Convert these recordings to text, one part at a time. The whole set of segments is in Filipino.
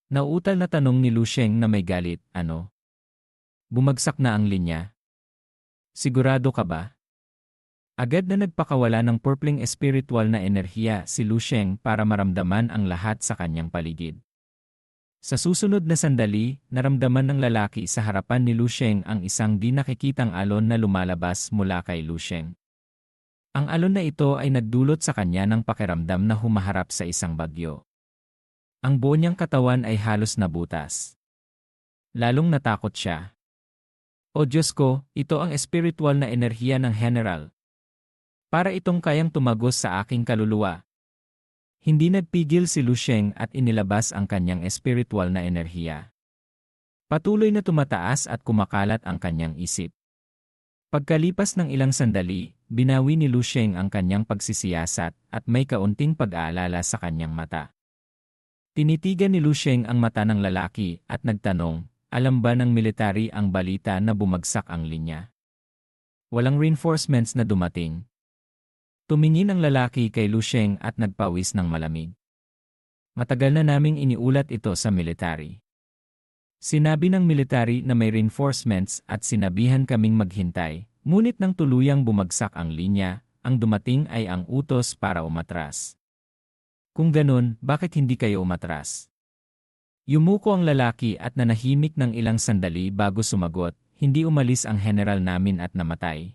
Nauutal na tanong ni Lu Sheng na may galit, ano? Bumagsak na ang linya? Sigurado ka ba? Agad na nagpakawala ng purpling espiritual na enerhiya si Lu Sheng para maramdaman ang lahat sa kanyang paligid. Sa susunod na sandali, naramdaman ng lalaki sa harapan ni Lu Sheng ang isang di nakikitang alon na lumalabas mula kay Lu Sheng. Ang alon na ito ay nagdulot sa kanya ng pakiramdam na humaharap sa isang bagyo. Ang buo niyang katawan ay halos nabutas. Lalong natakot siya. O Diyos ko, ito ang espiritual na enerhiya ng General. Para itong kayang tumagos sa aking kaluluwa. Hindi nagpigil si Lu Sheng at inilabas ang kanyang espiritual na enerhiya. Patuloy na tumataas at kumakalat ang kanyang isip. Pagkalipas ng ilang sandali, binawi ni Lu Sheng ang kanyang pagsisiyasat at may kaunting pag-aalala sa kanyang mata. Tinitigan ni Lu Sheng ang mata ng lalaki at nagtanong, alam ba ng military ang balita na bumagsak ang linya? Walang reinforcements na dumating. Tumingin ang lalaki kay Lu Sheng at nagpawis ng malamig. Matagal na naming iniulat ito sa military. Sinabi ng military na may reinforcements at sinabihan kaming maghintay, ngunit nang tuluyang bumagsak ang linya, ang dumating ay ang utos para umatras. Kung ganun, bakit hindi kayo umatras? Yumuko ang lalaki at nanahimik ng ilang sandali bago sumagot, hindi umalis ang general namin at namatay.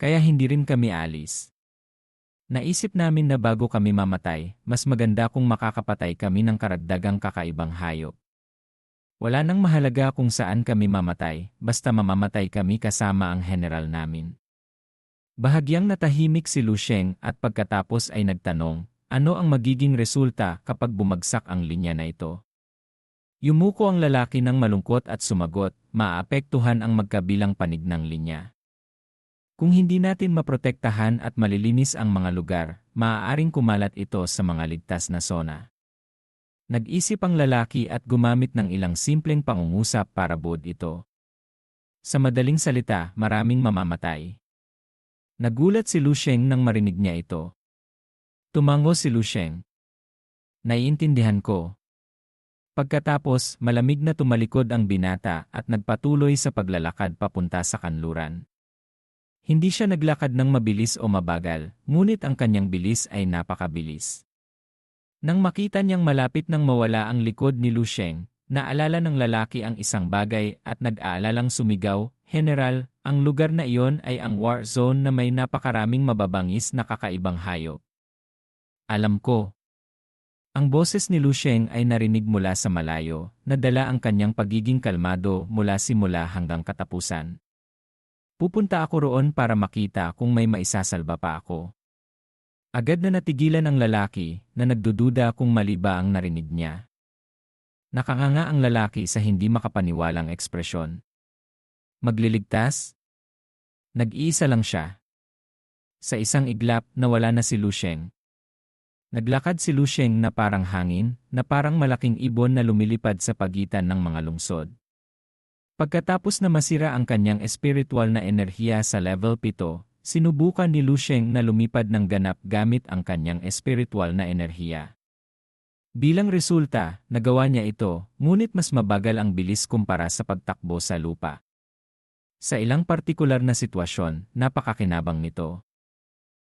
Kaya hindi rin kami alis. Naisip namin na bago kami mamatay, mas maganda kung makakapatay kami ng karagdagang kakaibang hayop. Wala nang mahalaga kung saan kami mamatay, basta mamamatay kami kasama ang general namin. Bahagyang natahimik si Lu Sheng at pagkatapos ay nagtanong, ano ang magiging resulta kapag bumagsak ang linya na ito? Yumuko ang lalaki ng malungkot at sumagot, maapektuhan ang magkabilang panig ng linya. Kung hindi natin maprotektahan at malilinis ang mga lugar, maaaring kumalat ito sa mga ligtas na zona. Nag-isip ang lalaki at gumamit ng ilang simpleng pangungusap para buod ito. Sa madaling salita, maraming mamamatay. Nagulat si Lu Sheng nang marinig niya ito. Tumango si Lu Sheng. Naiintindihan ko. Pagkatapos, malamig na tumalikod ang binata at nagpatuloy sa paglalakad papunta sa kanluran. Hindi siya naglakad ng mabilis o mabagal, ngunit ang kanyang bilis ay napakabilis. Nang makita niyang malapit nang mawala ang likod ni Lu Sheng, naalala ng lalaki ang isang bagay at nag-aalalang sumigaw, General, ang lugar na iyon ay ang war zone na may napakaraming mababangis na kakaibang hayop. Alam ko. Ang boses ni Lu Sheng ay narinig mula sa malayo, nadala ang kanyang pagiging kalmado mula simula hanggang katapusan. Pupunta ako roon para makita kung may maisasalba pa ako. Agad na natigilan ang lalaki na nagdududa kung mali ba ang narinig niya. Nakanganga ang lalaki sa hindi makapaniwalang ekspresyon. Magliligtas? Nag-iisa lang siya. Sa isang iglap, nawala na si Lu Sheng. Naglakad si Lu Sheng na parang hangin, na parang malaking ibon na lumilipad sa pagitan ng mga lungsod. Pagkatapos na masira ang kanyang espiritual na enerhiya sa level 7, sinubukan ni Lu Sheng na lumipad ng ganap gamit ang kanyang espiritual na enerhiya. Bilang resulta, nagawa niya ito, ngunit mas mabagal ang bilis kumpara sa pagtakbo sa lupa. Sa ilang partikular na sitwasyon, napakakinabang nito.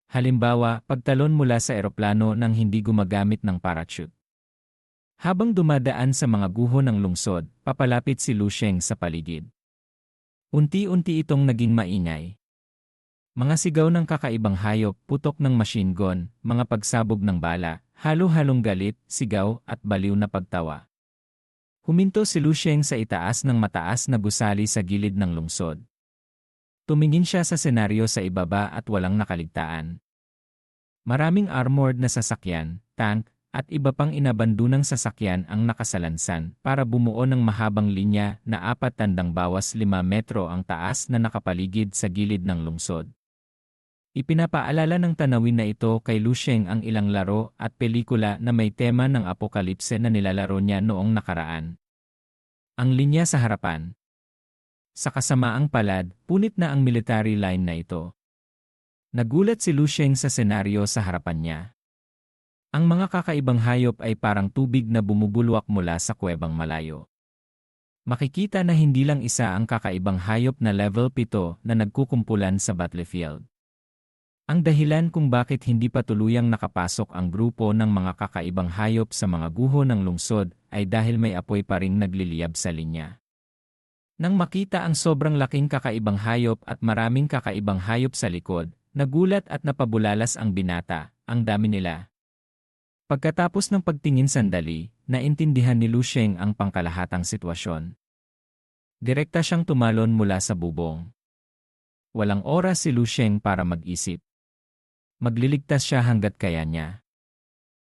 Halimbawa, pagtalon mula sa eroplano nang hindi gumagamit ng parachute. Habang dumadaan sa mga guho ng lungsod, papalapit si Lu Sheng sa paligid. Unti-unti itong naging maingay. Mga sigaw ng kakaibang hayop, putok ng machine gun, mga pagsabog ng bala, halo-halong galit, sigaw at baliw na pagtawa. Huminto si Lu Sheng sa itaas ng mataas na gusali sa gilid ng lungsod. Tumingin siya sa senaryo sa ibaba at walang nakaligtaan. Maraming armored na sasakyan, tank, at iba pang inabandunang sasakyan ang nakasalansan para bumuo ng mahabang linya na 4-5 metro ang taas na nakapaligid sa gilid ng lungsod. Ipinapaalala ng tanawin na ito kay Lu Sheng ang ilang laro at pelikula na may tema ng apokalipse na nilalaro niya noong nakaraan. Ang linya sa harapan. Sa kasamaang palad, punit na ang military line na ito. Nagulat si Lu Sheng sa senaryo sa harapan niya. Ang mga kakaibang hayop ay parang tubig na bumubulwak mula sa kuwebang malayo. Makikita na hindi lang isa ang kakaibang hayop na level 7 na nagkukumpulan sa battlefield. Ang dahilan kung bakit hindi pa tuluyang nakapasok ang grupo ng mga kakaibang hayop sa mga guho ng lungsod ay dahil may apoy pa ring nagliliyab sa linya. Nang makita ang sobrang laking kakaibang hayop at maraming kakaibang hayop sa likod, nagulat at napabulalas ang binata, ang dami nila. Pagkatapos ng pagtingin sandali, naintindihan ni Lu Sheng ang pangkalahatang sitwasyon. Direkta siyang tumalon mula sa bubong. Walang oras si Lu Sheng para mag-isip. Magliligtas siya hanggat kaya niya.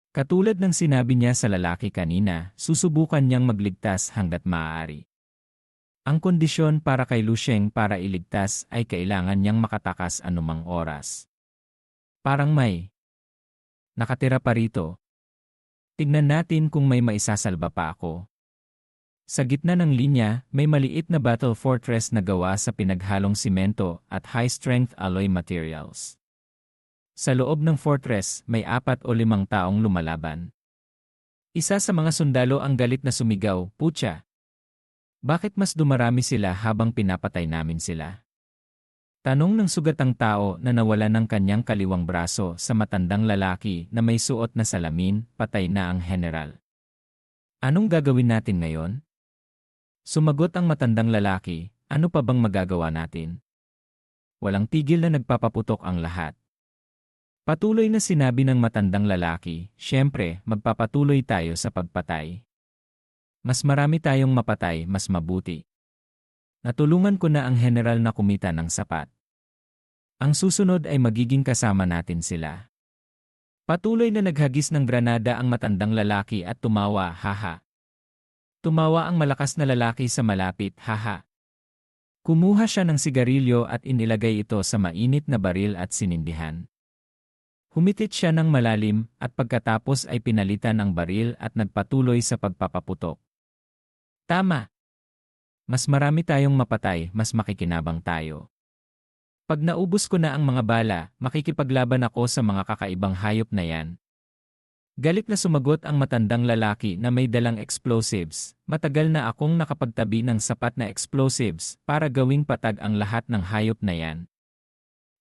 Katulad ng sinabi niya sa lalaki kanina, susubukan niyang magligtas hanggat maaari. Ang kondisyon para kay Lu Sheng para iligtas ay kailangan niyang makatakas anumang oras. Parang may nakatira pa rito. Tignan natin kung may maisasalba pa ako. Sa gitna ng linya, may maliit na battle fortress na gawa sa pinaghalong simento at high-strength alloy materials. Sa loob ng fortress, may 4 o 5 taong lumalaban. Isa sa mga sundalo ang galit na sumigaw, "Putya! Bakit mas dumarami sila habang pinapatay namin sila?" Tanong ng sugatang tao na nawala ng kanyang kaliwang braso sa matandang lalaki na may suot na salamin, patay na ang general. "Anong gagawin natin ngayon?" Sumagot ang matandang lalaki, "Ano pa bang magagawa natin?" Walang tigil na nagpapaputok ang lahat. Patuloy na sinabi ng matandang lalaki, "Siyempre, magpapatuloy tayo sa pagpatay. Mas marami tayong mapatay, mas mabuti. Natulungan ko na ang general na kumita ng sapat. Ang susunod ay magiging kasama natin sila." Patuloy na naghagis ng granada ang matandang lalaki at tumawa, "Haha." Tumawa ang malakas na lalaki sa malapit, "Haha." Kumuha siya ng sigarilyo at inilagay ito sa mainit na baril at sinindihan. Humitit siya ng malalim at pagkatapos ay pinalitan ang baril at nagpatuloy sa pagpapaputok. "Tama. Mas marami tayong mapatay, mas makikinabang tayo. Pag naubos ko na ang mga bala, makikipaglaban ako sa mga kakaibang hayop na yan." Galit na sumagot ang matandang lalaki na may dalang explosives, "Matagal na akong nakapagtabi ng sapat na explosives para gawing patag ang lahat ng hayop na yan.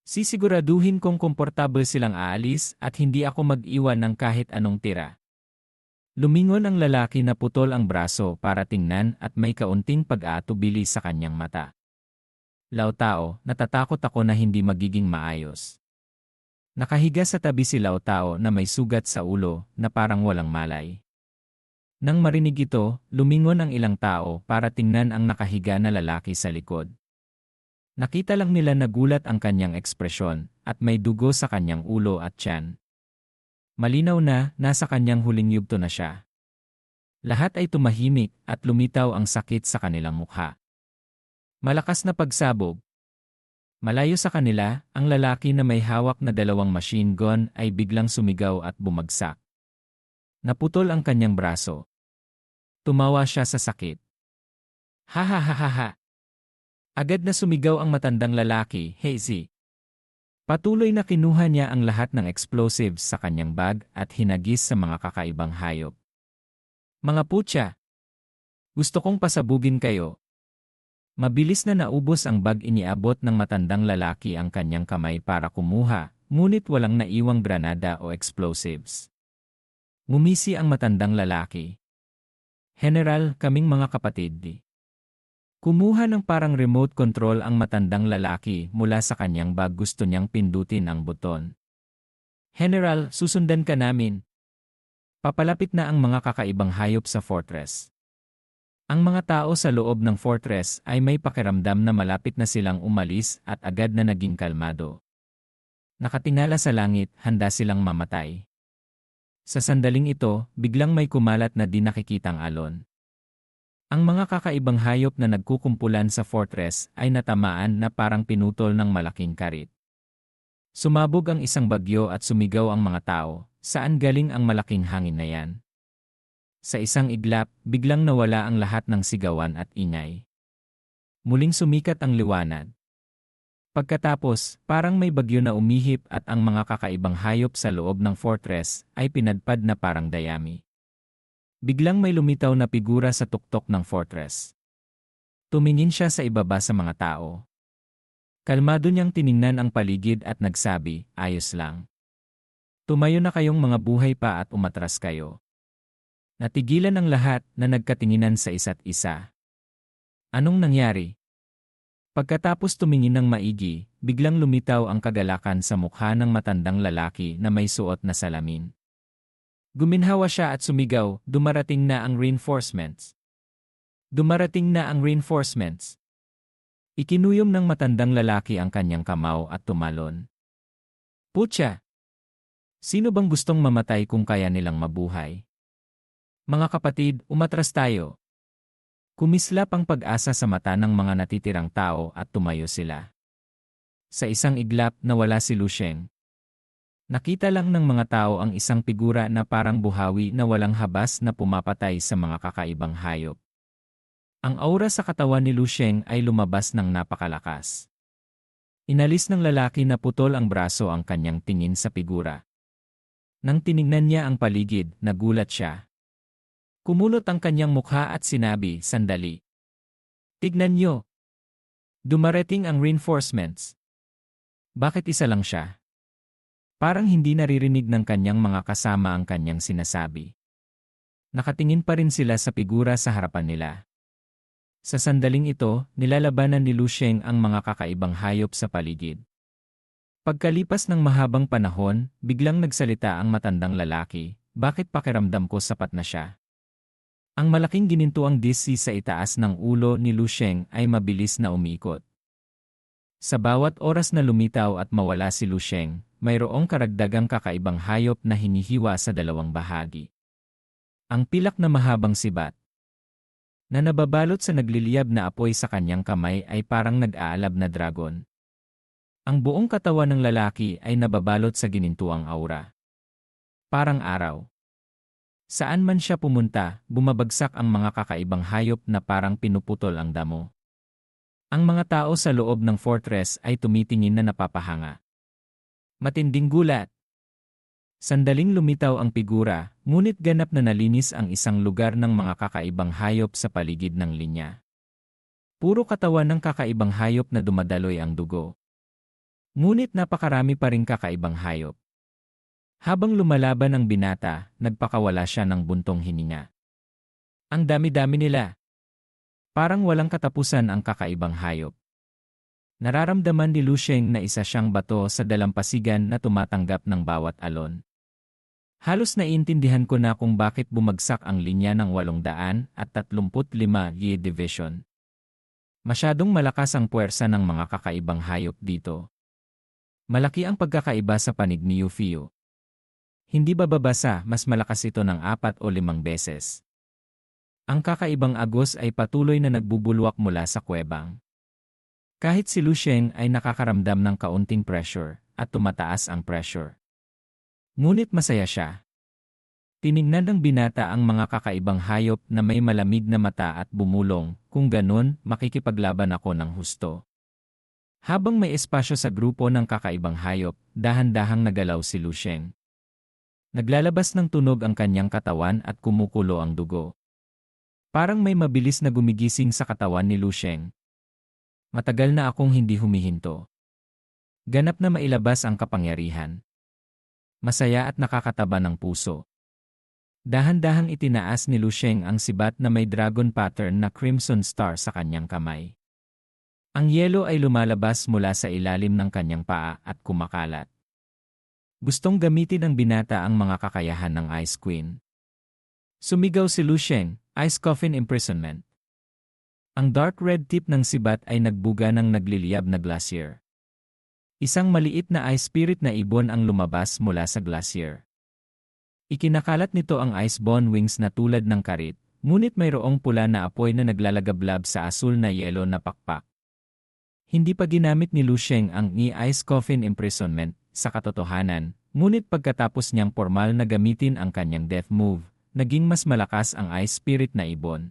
Sisiguraduhin kong komportable silang aalis at hindi ako mag-iwan ng kahit anong tira." Lumingon ang lalaki na putol ang braso para tingnan at may kaunting pag-aatubili sa kanyang mata. "Lautao, natatakot ako na hindi magiging maayos." Nakahiga sa tabi si Lautao na may sugat sa ulo na parang walang malay. Nang marinig ito, lumingon ang ilang tao para tingnan ang nakahiga na lalaki sa likod. Nakita lang nila na gulat ang kanyang ekspresyon at may dugo sa kanyang ulo at tiyan. Malinaw na nasa kanyang huling yugto na siya. Lahat ay tumahimik at lumitaw ang sakit sa kanilang mukha. Malakas na pagsabog. Malayo sa kanila, ang lalaki na may hawak na 2 machine gun ay biglang sumigaw at bumagsak. Naputol ang kanyang braso. Tumawa siya sa sakit. "Ha ha ha ha ha." Agad na sumigaw ang matandang lalaki, "Hazy." Patuloy na kinuha niya ang lahat ng explosives sa kanyang bag at hinagis sa mga kakaibang hayop. "Mga putya! Gusto kong pasabugin kayo." Mabilis na naubos ang bag, iniabot ng matandang lalaki ang kanyang kamay para kumuha, ngunit walang naiwang granada o explosives. Ngumisi ang matandang lalaki. "General, kaming mga kapatid." Kumuha ng parang remote control ang matandang lalaki mula sa kanyang bag, gusto niyang pindutin ang buton. "General, susundan ka namin." Papalapit na ang mga kakaibang hayop sa fortress. Ang mga tao sa loob ng fortress ay may pakiramdam na malapit na silang umalis at agad na naging kalmado. Nakatingala sa langit, handa silang mamatay. Sa sandaling ito, biglang may kumalat na di nakikitang alon. Ang mga kakaibang hayop na nagkukumpulan sa fortress ay natamaan na parang pinutol ng malaking karit. Sumabog ang isang bagyo at sumigaw ang mga tao, "Saan galing ang malaking hangin na yan?" Sa isang iglap, biglang nawala ang lahat ng sigawan at ingay. Muling sumikat ang liwanag. Pagkatapos, parang may bagyo na umihip at ang mga kakaibang hayop sa loob ng fortress ay pinadpad na parang dayami. Biglang may lumitaw na figura sa tuktok ng fortress. Tumingin siya sa ibaba sa mga tao. Kalmado niyang tiningnan ang paligid at nagsabi, "Ayos lang. Tumayo na kayong mga buhay pa at umatras kayo." Natigilan ang lahat na nagkatinginan sa isa't isa. Anong nangyari? Pagkatapos tumingin ng maigi, biglang lumitaw ang kagalakan sa mukha ng matandang lalaki na may suot na salamin. Guminhawa siya at sumigaw, "Dumarating na ang reinforcements! Dumarating na ang reinforcements!" Ikinuyom ng matandang lalaki ang kanyang kamao at tumalon. "Putya! Sino bang gustong mamatay kung kaya nilang mabuhay? Mga kapatid, umatras tayo." Kumislap ang pag-asa sa mata ng mga natitirang tao at tumayo sila. Sa isang iglap nawala si Lu Sheng. Nakita lang ng mga tao ang isang figura na parang buhawi na walang habas na pumapatay sa mga kakaibang hayop. Ang aura sa katawan ni Lu Sheng ay lumabas ng napakalakas. Inalis ng lalaki na putol ang braso ang kanyang tingin sa figura. Nang tinignan niya ang paligid, nagulat siya. Kumulot ang kanyang mukha at sinabi, "Sandali. Tignan niyo. Dumarating ang reinforcements." Bakit isa lang siya? Parang hindi naririnig ng kanyang mga kasama ang kanyang sinasabi. Nakatingin pa rin sila sa figura sa harapan nila. Sa sandaling ito, nilalabanan ni Lu Sheng ang mga kakaibang hayop sa paligid. Pagkalipas ng mahabang panahon, biglang nagsalita ang matandang lalaki, "Bakit pakiramdam ko sapat na siya?" Ang malaking ginintuang disc sa itaas ng ulo ni Lu Sheng ay mabilis na umikot. Sa bawat oras na lumitaw at mawala si Lu Sheng, mayroong karagdagang kakaibang hayop na hinihiwa sa dalawang bahagi. Ang pilak na mahabang sibat na nababalot sa nagliliyab na apoy sa kanyang kamay ay parang nag-aalab na dragon. Ang buong katawan ng lalaki ay nababalot sa ginintuang aura. Parang araw. Saan man siya pumunta, bumabagsak ang mga kakaibang hayop na parang pinuputol ang damo. Ang mga tao sa loob ng fortress ay tumitingin na napapahanga. Matinding gulat. Sandaling lumitaw ang figura, ngunit ganap na nalinis ang isang lugar ng mga kakaibang hayop sa paligid ng linya. Puro katawan ng kakaibang hayop na dumadaloy ang dugo. Ngunit napakarami pa ring kakaibang hayop. Habang lumalaban ang binata, nagpakawala siya ng buntong hininga. Ang dami-dami nila. Parang walang katapusan ang kakaibang hayop. Nararamdaman ni Lu Sheng na isa siyang bato sa dalampasigan na tumatanggap ng bawat alon. Halos naiintindihan ko na kung bakit bumagsak ang linya ng 835 Yi Division. Masyadong malakas ang puwersa ng mga kakaibang hayop dito. Malaki ang pagkakaiba sa panig ni Yu Fiu. Hindi bababasa, mas malakas ito ng 4 o 5 beses. Ang kakaibang agos ay patuloy na nagbubulwak mula sa kuwebang. Kahit si Lu Sheng ay nakakaramdam ng kaunting pressure at tumataas ang pressure. Ngunit masaya siya. Tiningnan ng binata ang mga kakaibang hayop na may malamig na mata at bumulong, "Kung ganun, makikipaglaban ako ng husto." Habang may espasyo sa grupo ng kakaibang hayop, dahan-dahang nagalaw si Lu Sheng. Naglalabas ng tunog ang kanyang katawan at kumukulo ang dugo. Parang may mabilis na gumigising sa katawan ni Lu Sheng. Matagal na akong hindi humihinto. Ganap na mailabas ang kapangyarihan. Masaya at nakakataba ng puso. Dahan-dahang itinaas ni Lu Sheng ang sibat na may dragon pattern na crimson star sa kanyang kamay. Ang yelo ay lumalabas mula sa ilalim ng kanyang paa at kumakalat. Gustong gamitin ng binata ang mga kakayahan ng Ice Queen. Sumigaw si Lu Sheng, "Ice Coffin Imprisonment." Ang dark red tip ng sibat ay nagbuga ng nagliliyab na glacier. Isang maliit na ice spirit na ibon ang lumabas mula sa glacier. Ikinakalat nito ang ice-bone wings na tulad ng karit, ngunit mayroong pula na apoy na naglalagablab sa asul na yelo na pakpak. Hindi pa ginamit ni Lu Sheng ang Ice Coffin Imprisonment, sa katotohanan, ngunit pagkatapos niyang formal na gamitin ang kanyang death move, naging mas malakas ang ice spirit na ibon.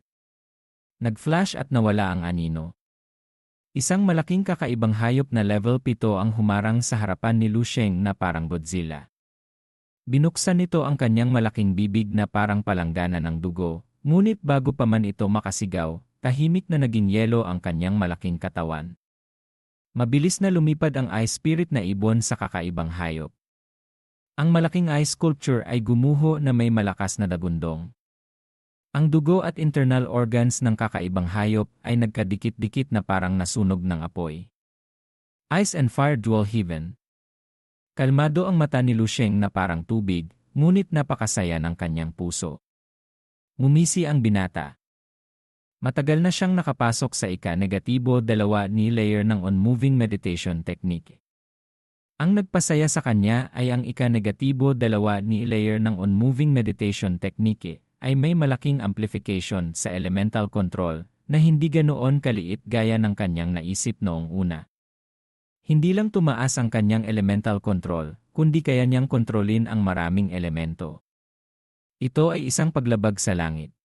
Nag-flash at nawala ang anino. Isang malaking kakaibang hayop na level 7 ang humarang sa harapan ni Lu Sheng na parang Godzilla. Binuksan nito ang kanyang malaking bibig na parang palanggana ng dugo, ngunit bago pa man ito makasigaw, tahimik na naging yelo ang kanyang malaking katawan. Mabilis na lumipad ang ice spirit na ibon sa kakaibang hayop. Ang malaking ice sculpture ay gumuho na may malakas na dagundong. Ang dugo at internal organs ng kakaibang hayop ay nagkadikit-dikit na parang nasunog ng apoy. Ice and Fire Dual Heaven. Kalmado ang mata ni Lu Sheng na parang tubig, ngunit napakasaya ng kanyang puso. Ngumisi ang binata. Matagal na siyang nakapasok sa ika-2 ni layer ng on-moving meditation technique. Ang nagpasaya sa kanya ay ang ika-2 ni layer ng on-moving meditation technique ay may malaking amplification sa elemental control na hindi ganoon kaliit gaya ng kanyang naisip noong una. Hindi lang tumaas ang kanyang elemental control, kundi kaya niyang kontrolin ang maraming elemento. Ito ay isang paglabag sa langit.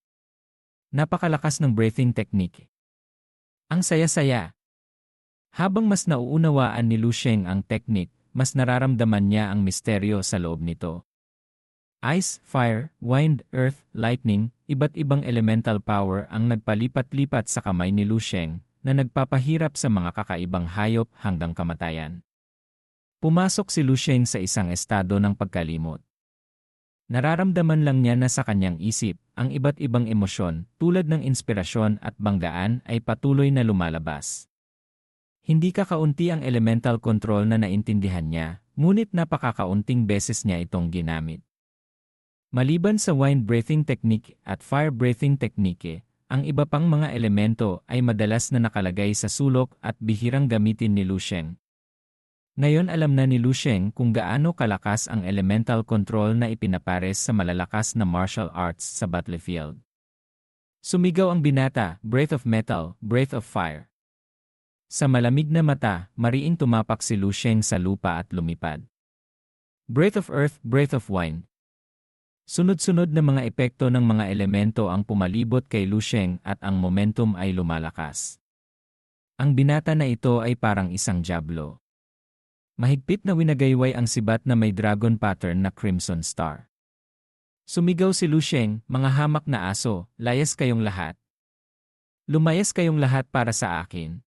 Napakalakas ng breathing technique. Ang saya-saya. Habang mas nauunawaan ni Lu Sheng ang technique, mas nararamdaman niya ang misteryo sa loob nito. Ice, fire, wind, earth, lightning, iba't ibang elemental power ang nagpalipat-lipat sa kamay ni Lu Sheng na nagpapahirap sa mga kakaibang hayop hanggang kamatayan. Pumasok si Lu Sheng sa isang estado ng pagkalimot. Nararamdaman lang niya na sa kanyang isip, ang iba't ibang emosyon tulad ng inspirasyon at banggaan ay patuloy na lumalabas. Hindi kakaunti ang elemental control na naintindihan niya, ngunit napakakaunting beses niya itong ginamit. Maliban sa wind breathing technique at fire breathing technique, ang iba pang mga elemento ay madalas na nakalagay sa sulok at bihirang gamitin ni Lu Sheng. Ngayon alam na ni Lu Sheng kung gaano kalakas ang elemental control na ipinapares sa malalakas na martial arts sa battlefield. Sumigaw ang binata, breath of metal, breath of fire. Sa malamig na mata, mariing tumapak si Lu Sheng sa lupa at lumipad. Breath of earth, breath of wind. Sunod-sunod na mga epekto ng mga elemento ang pumalibot kay Lu Sheng at ang momentum ay lumalakas. Ang binata na ito ay parang isang diablo. Mahigpit na winagayway ang sibat na may dragon pattern na crimson star. Sumigaw si Lu Sheng, mga hamak na aso, layas kayong lahat. Lumayas kayong lahat para sa akin.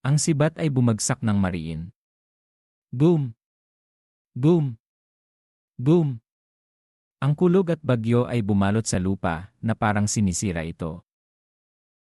Ang sibat ay bumagsak ng mariin. Boom! Boom! Boom! Ang kulog at bagyo ay bumalot sa lupa na parang sinisira ito.